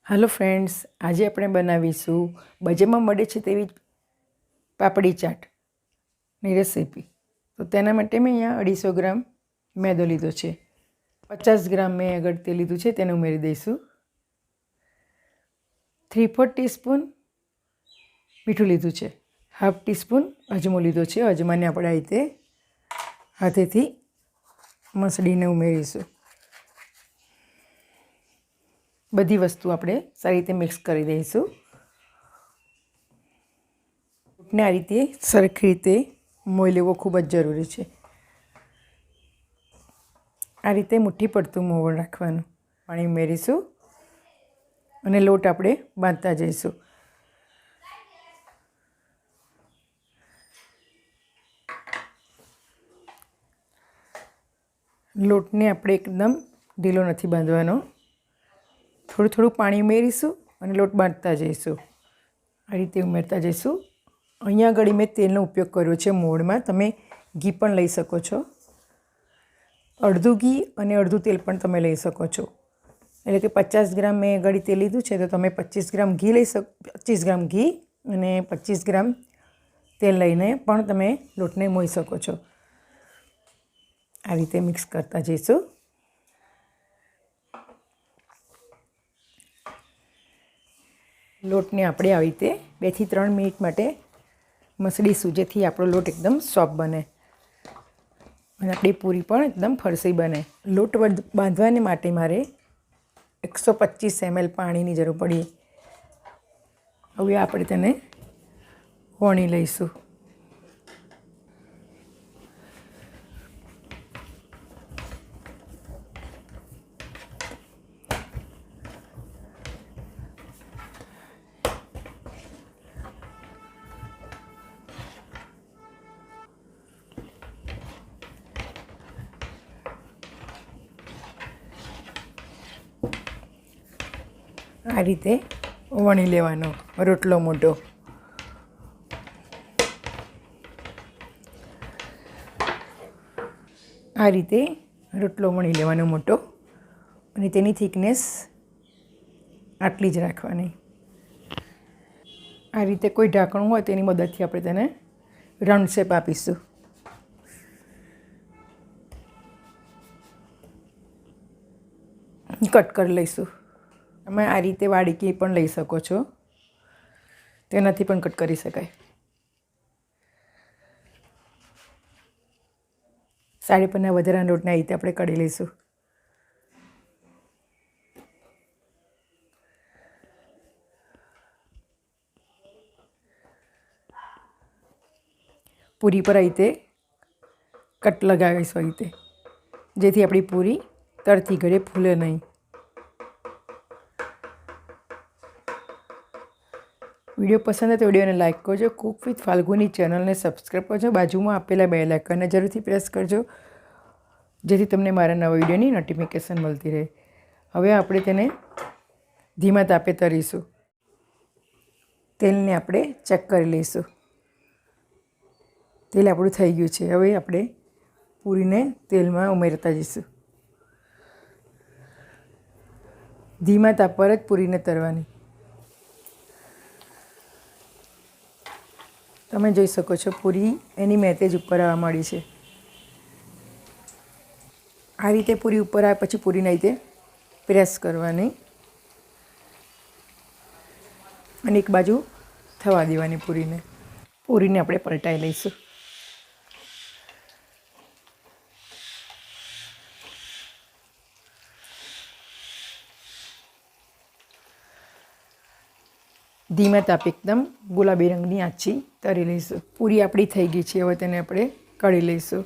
Hello friends, आज આપણે બનાવીશું બજારમાં મળે છે તેવી પાપડી ચાટની રેસીપી। તો તેના માટે મેં અહીંયા 250 ગ્રામ મેદો લીધો છે। 50 ગ્રામ મેં આગળ તેલ લીધું છે, તેને ઉમેરી દઈશું। 3/4 ટીસ્પૂન મીઠું લીધું છે। 1/2 ટીસ્પૂન અજમો લીધો છે। અજમાને આપણે આ રીતે હાથેથી મસળીને ઉમેરીશું। બધી વસ્તુ આપણે સારી રીતે મિક્સ કરી દઈશું। ને આ રીતે સરખી રીતે મોઈ લેવો ખૂબ જ જરૂરી છે। આ રીતે મુઠ્ઠી પડતું મોવણ રાખવાનું। પાણી ઉમેરીશું અને લોટ આપણે બાંધતા જઈશું। લોટને આપણે એકદમ ઢીલો નથી બાંધવાનો। થોડું થોડું પાણી ઉમેરીશું અને લોટ બાંધતા જઈશું। આ રીતે ઉમેરતા જઈશું। અહીંયા આગળ મેં તેલનો ઉપયોગ કર્યો છે મોવણમાં। તમે ઘી પણ લઈ શકો છો। અડધું ઘી અને અડધું તેલ પણ તમે લઈ શકો છો। એટલે કે 50 ગ્રામ મેં આગળ તેલ લીધું છે, તો તમે 25 ગ્રામ ઘી લઈ શકો। 25 ગ્રામ ઘી અને 25 ગ્રામ તેલ લઈને પણ તમે લોટને મોઈ શકો છો। આ રીતે મિક્સ કરતા જઈશું। લોટને આપણે આવી રીતે 2 થી 3 મિનિટ માટે મસળીશું, જેથી આપણો લોટ એકદમ સોફ્ટ બને અને આપણી પૂરી પણ એકદમ ફરસી બને। લોટ બાંધવાને માટે મારે 125 ml પાણીની જરૂર પડી। હવે આપણે તેને વણી લઈશું। આ રીતે વણી લેવાનો રોટલો મોટો। આ રીતે રોટલો વણી લેવાનો મોટો, અને તેની થિકનેસ આટલી જ રાખવાની। આ રીતે કોઈ ઢાંકણું હોય તેની મદદથી આપણે તેને રાઉન્ડ શેપ આપીશું। કટ કરી લઈશું। તમે આ રીતે વાડકી પણ લઈ શકો છો, તેનાથી પણ કટ કરી શકાય। સાડી પરના વધારાના લોટને આ રીતે આપણે કાઢી લઈશું। પૂરી પર આ રીતે કટ લગાવીશું, આ રીતે, જેથી આપણી પૂરી તરતી ઘડે ફૂલે નહીં। વિડીયો પસંદ આવે તો વિડીયોને લાઇક કરજો। કુક વિથ ફાલ્ગુની ચેનલને સબસ્ક્રાઈબ કરજો। બાજુમાં આપેલા બેલ આઇકનને જરૂરથી પ્રેસ કરજો, જેથી તમને મારા નવા વિડીયોની નોટિફિકેશન મળતી રહે। હવે આપણે તેને ધીમા તાપે તળીશું। તેલને આપણે ચેક કરી લઈશું। તેલ આપણું થઈ ગયું છે। હવે આપણે પૂરીને તેલમાં ઉમેરતા જઈશું। ધીમા તાપ પર જ પૂરીને તળવાની। તમે જોઈ શકો છો પૂરી એની મેતે જ ઉપર આવવા માંડી છે। આ રીતે પૂરી ઉપર આવે પછી પૂરીને આ રીતે પ્રેસ કરવાની અને એક બાજુ થવા દેવાની પૂરીને। પૂરીને આપણે પલટાઈ લઈશું। ધીમા તાપે એકદમ ગુલાબી રંગની આછી તળી લઈશું। પૂરી આપણી થઈ ગઈ છે। હવે તેને આપણે કાઢી લઈશું।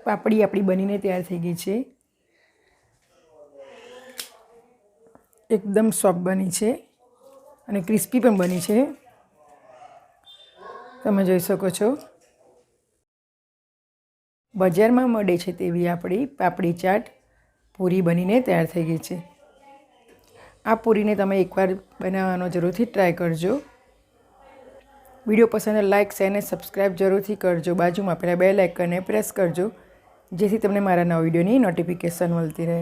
પાપડી આપણી બનીને તૈયાર થઈ ગઈ છે। એકદમ સોફ્ટ બની છે અને ક્રિસ્પી પણ બની છે, તમે જોઈ શકો છો। બજારમાં મળે છે તેવી આપણી પાપડી ચાટ પૂરી બનીને તૈયાર થઈ ગઈ છે। આ પૂરીને તમે એકવાર બનાવવાનો જરૂરથી ટ્રાય કરજો। વિડીયો પસંદ લાઇક, શેર અને સબસ્ક્રાઈબ જરૂરથી કરજો। બાજુમાં આપેલા બેલ આઇકનને પ્રેસ કરજો, જેથી તમને મારા નવા વિડીયોની નોટિફિકેશન મળતી રહે.